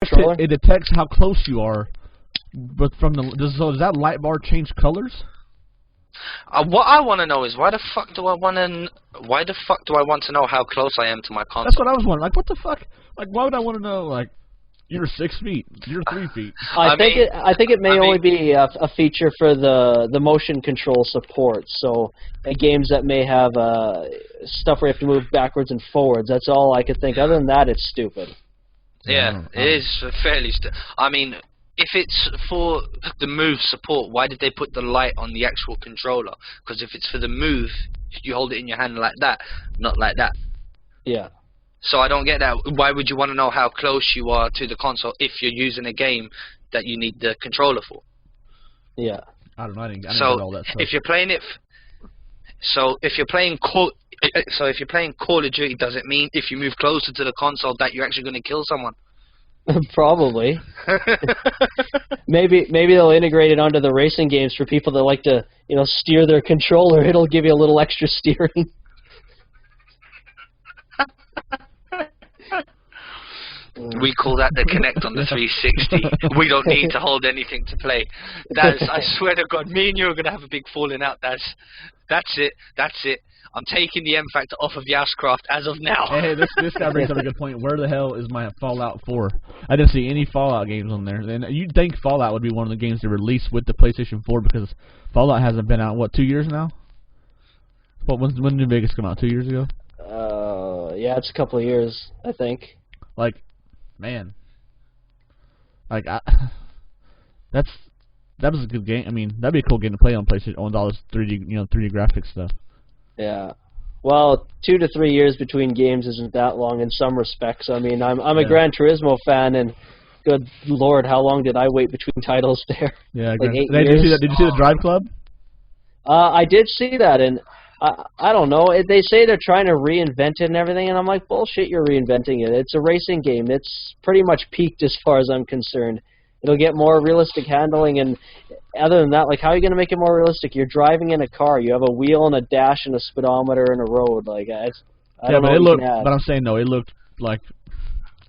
controller. It detects how close you are, but from the does that light bar change colors? What I want to know is why the fuck do I want to know how close I am to my console? That's what I was wondering. Like, what the fuck? Like, why would I want to know? Like, you're 6 feet, you're 3 feet. I think it may only be a feature for the motion control support. So games that may have stuff where you have to move backwards and forwards. That's all I could think. Other than that, it's stupid. Yeah, it is fairly I mean, if it's for the move support, why did they put the light on the actual controller? Because if it's for the move, you hold it in your hand like that, not like that. Yeah. So I don't get that. Why would you want to know how close you are to the console if you're using a game that you need the controller for? Yeah. I don't know. I didn't get all that stuff. If you're playing it, if you're playing Call of Duty, does it mean if you move closer to the console that you're actually going to kill someone? Probably. Maybe they'll integrate it onto the racing games for people that like to, steer their controller. It'll give you a little extra steering. We call that the Kinect on the 360. We don't need to hold anything to play. I swear to God, me and you are going to have a big falling out. That's it. I'm taking the M factor off of Yascraft as of now. Hey, this guy brings up a good point. Where the hell is my Fallout 4? I didn't see any Fallout games on there. And you'd think Fallout would be one of the games to release with the PlayStation 4 because Fallout hasn't been out, what, 2 years now? When did New Vegas come out? 2 years ago? Yeah, it's a couple of years, I think. Like, man. Like, that was a good game. I mean, that'd be a cool game to play on PlayStation, on all this 3D, 3D graphics stuff. Yeah. Well, 2 to 3 years between games isn't that long in some respects. I mean, I'm a Gran Turismo fan, and good Lord, how long did I wait between titles there? Yeah, like 8 years. Did you see the Drive Club? I did see that, and I don't know. They say they're trying to reinvent it and everything, and I'm like, bullshit, you're reinventing it. It's a racing game. It's pretty much peaked as far as I'm concerned. It'll get more realistic handling, and other than that, like, how are you going to make it more realistic? You're driving in a car. You have a wheel and a dash and a speedometer and a road. Like, I don't know. But I'm saying, though, it looked a lot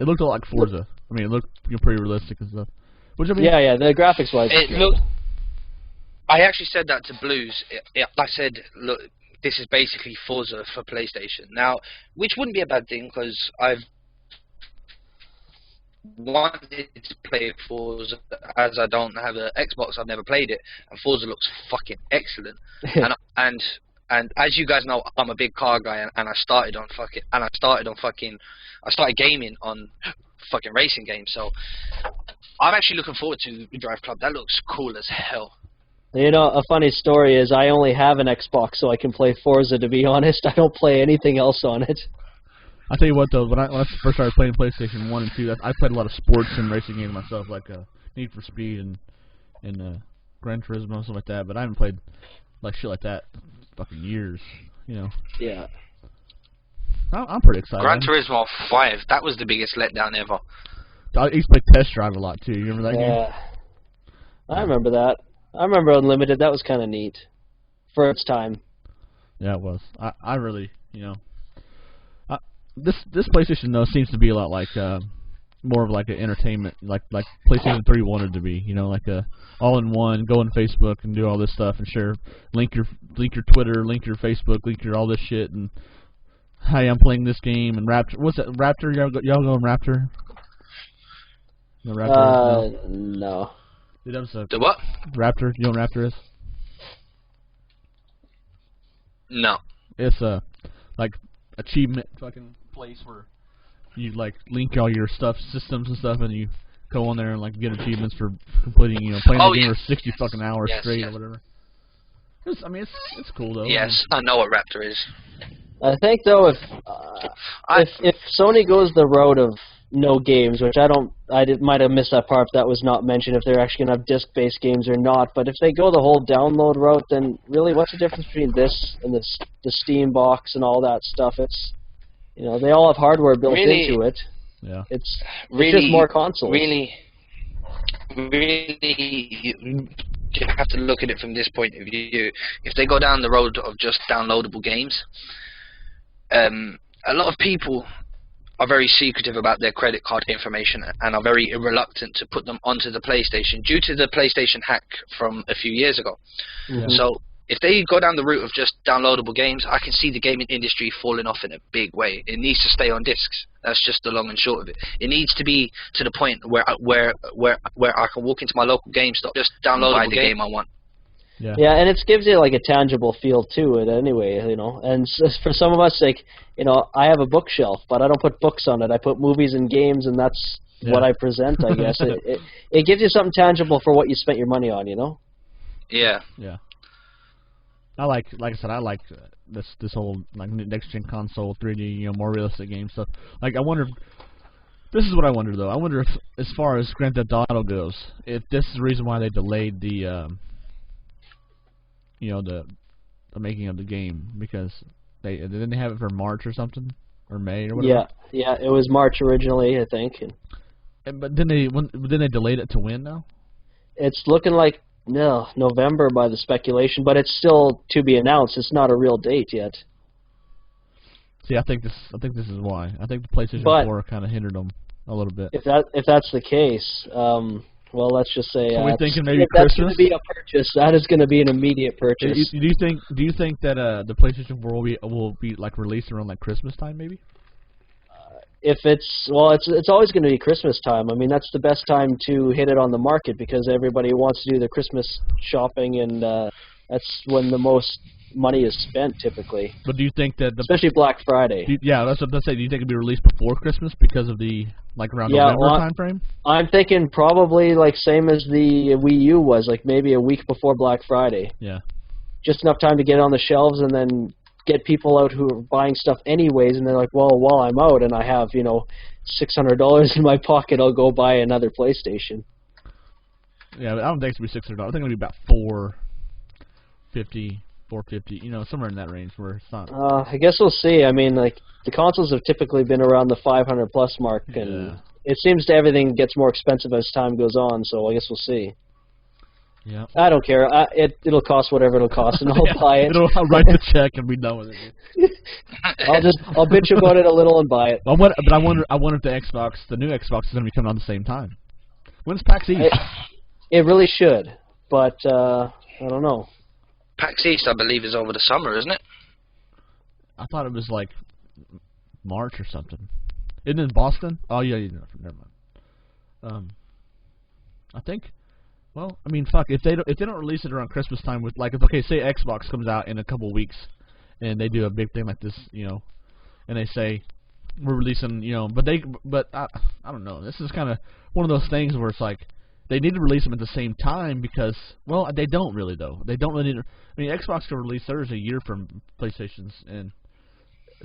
like Forza. I mean, it looked pretty realistic and stuff. Which, I mean, yeah, the graphics-wise. I actually said that to Blues. I said, look, this is basically Forza for PlayStation. Now, which wouldn't be a bad thing, because I've wanted to play Forza, as I don't have an Xbox. I've never played it, and Forza looks fucking excellent. and as you guys know, I'm a big car guy, and I started gaming on fucking racing games. So I'm actually looking forward to Drive Club. That looks cool as hell. You know, a funny story is I only have an Xbox, so I can play Forza. To be honest, I don't play anything else on it. I'll tell you what, though, when I first started playing PlayStation 1 and 2, I played a lot of sports and racing games myself, like Need for Speed and Gran Turismo and stuff like that, but I haven't played like shit like that in fucking years, Yeah. I'm pretty excited. Gran Turismo 5, that was the biggest letdown ever. I used to play Test Drive a lot, too. You remember that game? Yeah. I remember that. I remember Unlimited. That was kind of neat for its time. Yeah, it was. I really, this PlayStation though seems to be a lot like more of like an entertainment, like PlayStation 3 wanted to be. Like a all-in-one. Go on Facebook and do all this stuff and share. Link your Twitter, link your Facebook, link your all this shit and. Hey, I'm playing this game and Raptor. What's that? Raptor? Y'all going Raptor? No, Raptor? No. The what? Raptor. You know what Raptor is? No. It's a like achievement fucking place where you like link all your systems and stuff, and you go on there and like get achievements for completing, playing the game for 60 fucking hours straight or whatever. It's cool though. Yes, I know what Raptor is. I think though, if Sony goes the road of no games, which I might have missed that part if that was not mentioned, if they're actually gonna have disc-based games or not. But if they go the whole download route, then really, what's the difference between this and the Steam box and all that stuff? It's they all have hardware built into it. Yeah. It's just more consoles. Really, you have to look at it from this point of view. If they go down the road of just downloadable games, a lot of people are very secretive about their credit card information and are very reluctant to put them onto the PlayStation due to the PlayStation hack from a few years ago. Mhm. So if they go down the route of just downloadable games, I can see the gaming industry falling off in a big way. It needs to stay on discs. That's just the long and short of it. It needs to be to the point where I can walk into my local GameStop, just download the game I want. Yeah. Yeah, and it gives you like a tangible feel to it anyway, you know. And for some of us, like, you know, I have a bookshelf, but I don't put books on it. I put movies and games, and that's what I present, I guess. It gives you something tangible for what you spent your money on, you know. Yeah. Yeah. I like I said, I like this whole like next gen console 3D, you know, more realistic game stuff. Like, I wonder. This is what I wonder though. I wonder if, as far as Grand Theft Auto goes, if this is the reason why they delayed the you know, the making of the game, because didn't they have it for March or something, or May or whatever. Yeah, it was March originally, I think. But then they delayed it to when now? It's looking like November by the speculation, but it's still to be announced. It's not a real date yet. See, I think this is why. I think the PlayStation 4 kind of hindered them a little bit. If that's the case, well, let's just say so we're thinking maybe that's Christmas. Going to be a purchase. That is going to be an immediate purchase. Do you think that the PlayStation 4 will be like released around like Christmas time maybe? If it's always going to be Christmas time. I mean, that's the best time to hit it on the market because everybody wants to do their Christmas shopping, and that's when the most money is spent typically. But do you think that especially Black Friday? That's what I say. Do you think it'll be released before Christmas because of the around November time frame? I'm thinking probably like same as the Wii U was, like maybe a week before Black Friday. Yeah. Just enough time to get it on the shelves and then get people out who are buying stuff anyways, and they're like, well, while I'm out and I have, you know, $600 in my pocket, I'll go buy another PlayStation. Yeah, but I don't think it's going to be $600. I think it'll be about $450, you know, somewhere in that range where it's not. I guess we'll see. I mean, like, the consoles have typically been around the 500 plus mark, and it seems to everything gets more expensive as time goes on, so I guess we'll see. Yeah. I don't care. It'll cost whatever it'll cost, and I'll buy it. I'll write the check and be done with it. I'll bitch about it a little and buy it. But I wonder if the new Xbox is going to be coming out the same time. When's PAX East? It really should, but I don't know. PAX East, I believe, is over the summer, isn't it? I thought it was like March or something. Isn't it in Boston? Oh yeah, never mind. I think. Well, I mean, fuck. If they don't release it around Christmas time, with like, say Xbox comes out in a couple weeks, and they do a big thing like this, you know, and they say we're releasing, you know, but I don't know. This is kind of one of those things where it's like they need to release them at the same time because, well, they don't really though. They don't really. I mean, Xbox could release theirs a year from PlayStation's, and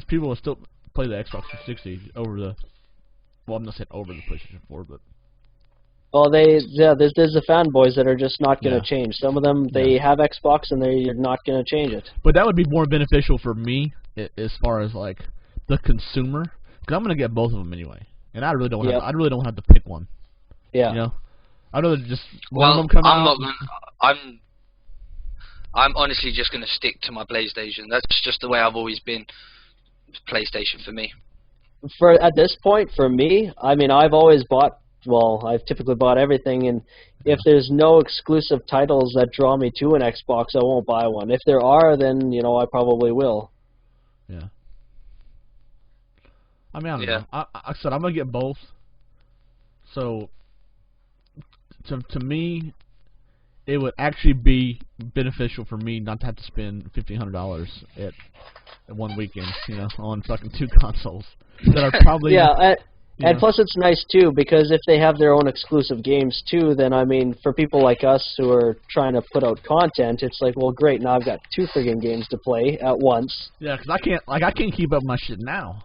people will still play the Xbox 360 over the. Well, I'm not saying over the PlayStation 4, but. Well, there's the fanboys that are just not going to change. Some of them, they have Xbox and they're not going to change it. But that would be more beneficial for me as far as like the consumer, because I'm going to get both of them anyway, and I really don't have to pick one. Yeah. You know, I'd rather just one of them come out. I'm honestly just going to stick to my PlayStation. That's just the way I've always been. PlayStation for me. At this point, for me, I mean, I've always bought. Well, I've typically bought everything, and if there's no exclusive titles that draw me to an Xbox, I won't buy one. If there are, then, you know, I probably will. Yeah. I mean, I don't know. I said I'm going to get both. So, to me, it would actually be beneficial for me not to have to spend $1,500 at one weekend, you know, on fucking two consoles that are probably... And plus it's nice, too, because if they have their own exclusive games, too, then, I mean, for people like us who are trying to put out content, it's like, well, great, now I've got two friggin' games to play at once. Yeah, because I can't keep up my shit now.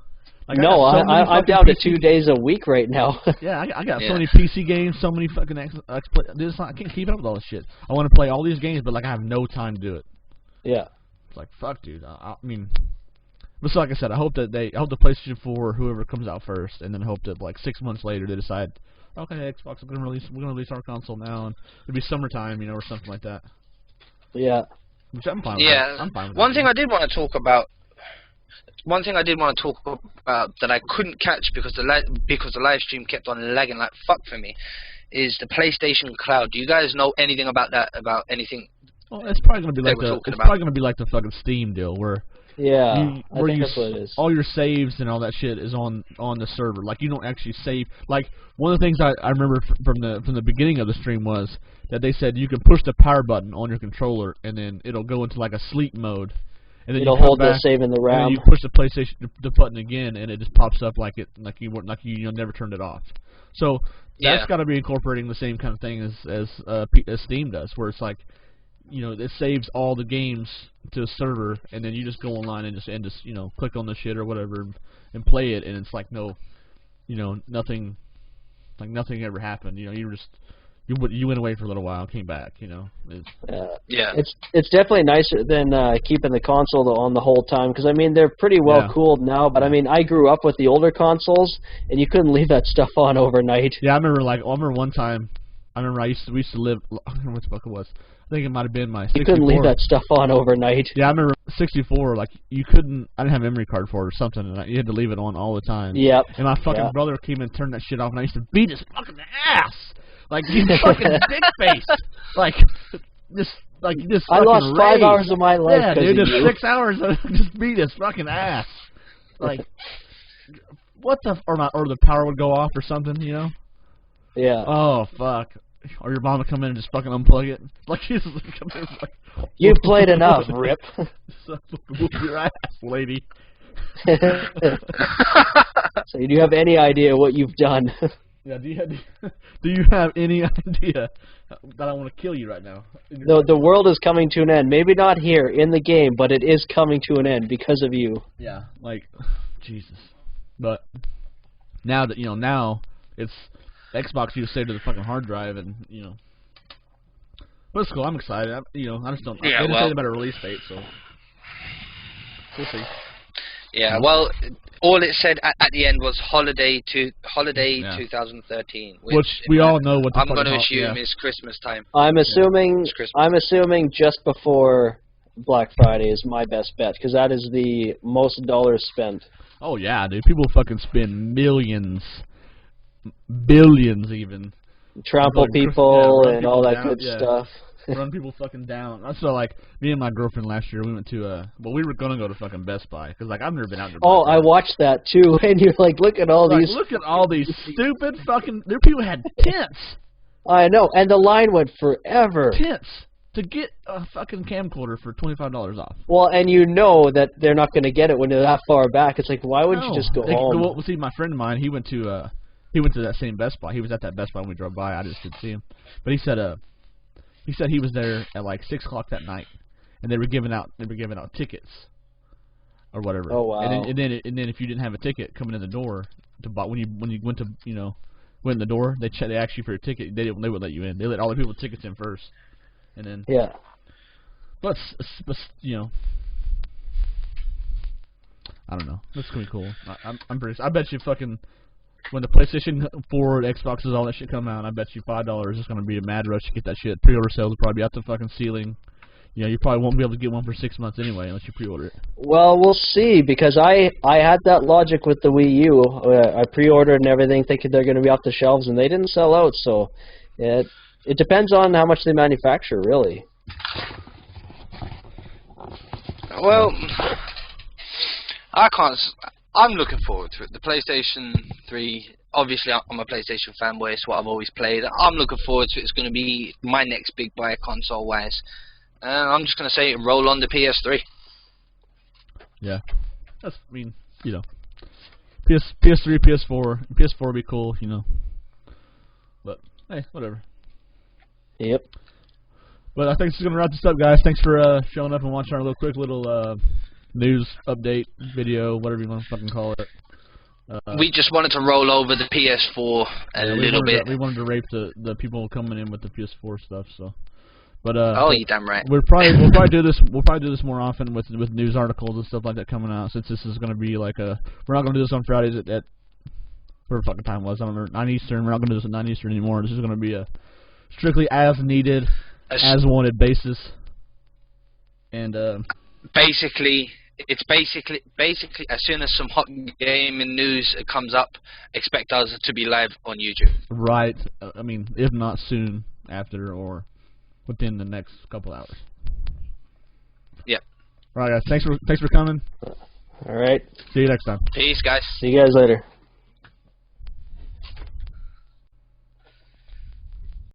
Like, no, I'm down to 2 days a week right now. Yeah, I got so many PC games, so many fucking I can't keep up with all this shit. I want to play all these games, but, like, I have no time to do it. Yeah. It's like, fuck, dude. I mean... But so like I said, I hope the PlayStation 4, whoever comes out first, and then hope that like 6 months later they decide, okay, Xbox, we're gonna release our console now, and it'll be summertime, you know, or something like that. Yeah. Which I'm fine with. Yeah. I'm fine with One thing I did want to talk about one thing I did want to talk about that I couldn't catch because the live stream kept on lagging like fuck for me is the PlayStation Cloud. Do you guys know anything about that? About anything? Well, it's probably gonna be like the fucking Steam deal where I think that's what it is. All your saves and all that shit is on the server. Like you don't actually save. Like one of the things I remember from the beginning of the stream was that they said you can push the power button on your controller and then it'll go into like a sleep mode. And then it'll hold the save in the RAM. And then you push the PlayStation the button again and it just pops up like you never turned it off. So that's got to be incorporating the same kind of thing as Steam does, where it's like, you know, it saves all the games to a server, and then you just go online and just you know, click on the shit or whatever and play it, and it's like nothing ever happened. You know, you went away for a little while, came back. You know. It's definitely nicer than keeping the console on the whole time, because I mean they're pretty well cooled now. But I mean I grew up with the older consoles, and you couldn't leave that stuff on overnight. Yeah, I remember one time. I remember we used to live. I don't know what the fuck it was. I think it might have been my 64. You couldn't leave that stuff on overnight. Yeah, I remember 64. Like you couldn't. I didn't have a memory card for it or something, and you had to leave it on all the time. Yep. And my fucking brother came and turned that shit off, and I used to beat his fucking ass. Like he's fucking dick face. Like this. I lost 5 hours of my life. Yeah, dude, just 6 hours. Just beat his fucking ass. Like what the? Or the power would go off or something. You know. Yeah. Oh fuck. Or your mom would come in and just fucking unplug it. Like she's come in like, you've played enough, Rip. Whoop your ass, lady. So do you have any idea what you've done? Yeah. Do you have any idea that I want to kill you right now? The world is coming to an end. Maybe not here in the game, but it is coming to an end because of you. Yeah. Like Jesus. But now that now it's. Xbox, you just save to the fucking hard drive, and you know. But it's cool. I'm excited. I just don't. Yeah, they didn't say about a release date, so we'll see. Yeah, well, all it said at the end was holiday 2013, which we all know what. I'm going to assume is Christmas time. I'm assuming just before Black Friday is my best bet, because that is the most dollars spent. Oh yeah, dude! People fucking spend millions. Billions even. Trample people and all that good stuff. Run people fucking down. So like me and my girlfriend last year, we went to we were gonna go to fucking Best Buy because like I've never been out there. Oh, I watched that too, and you're like, look at all these. Look at all these stupid fucking. There people had tents. I know, and the line went forever. Tents to get a fucking camcorder for $25 off. Well, and you know that they're not gonna get it when they're that far back. It's like, why wouldn't you just go home? Well, see, my friend of mine, he went to that same Best Buy. He was at that Best Buy when we drove by. I just didn't see him. But he said he was there at like 6 o'clock that night, and they were giving out tickets or whatever. Oh wow! And then if you didn't have a ticket coming in the door to buy, when you went to went in the door, they asked you for your ticket. They would let you in. They let all the people with tickets in first, and then But I don't know. That's gonna be cool. I'm pretty. I bet you fucking. When the PlayStation 4, Xboxes, all that shit come out, I bet you $5 is going to be a mad rush to get that shit. Pre-order sales will probably be out the fucking ceiling. You know, you probably won't be able to get one for 6 months anyway unless you pre-order it. Well, we'll see, because I had that logic with the Wii U. I pre-ordered and everything, thinking they're going to be off the shelves, and they didn't sell out. So it depends on how much they manufacture, really. Well, I'm looking forward to it. The PlayStation 3, obviously I'm a PlayStation fanboy, it's what I've always played. I'm looking forward to it. It's going to be my next big buy console-wise. I'm just going to say roll on the PS3. Yeah. PS3, PS4. PS4 would be cool, But, hey, whatever. Yep. But I think this is going to wrap this up, guys. Thanks for showing up and watching our quick little news update video, whatever you want to fucking call it. We just wanted to roll over the PS4 a little bit. We wanted to rape the people coming in with the PS4 stuff. So, but oh, you damn right. We'll probably do this. We'll probably do this more often with news articles and stuff like that coming out. Since this is going to be like we're not going to do this on Fridays at whatever fucking time it was. I don't know, 9 Eastern. We're not going to do this at 9 Eastern anymore. This is going to be a strictly as needed, as wanted basis. And basically, it's basically as soon as some hot gaming news comes up, expect us to be live on YouTube. Right. I mean, if not soon after or within the next couple hours. Yep. All right, guys. Thanks for coming. All right. See you next time. Peace, guys. See you guys later.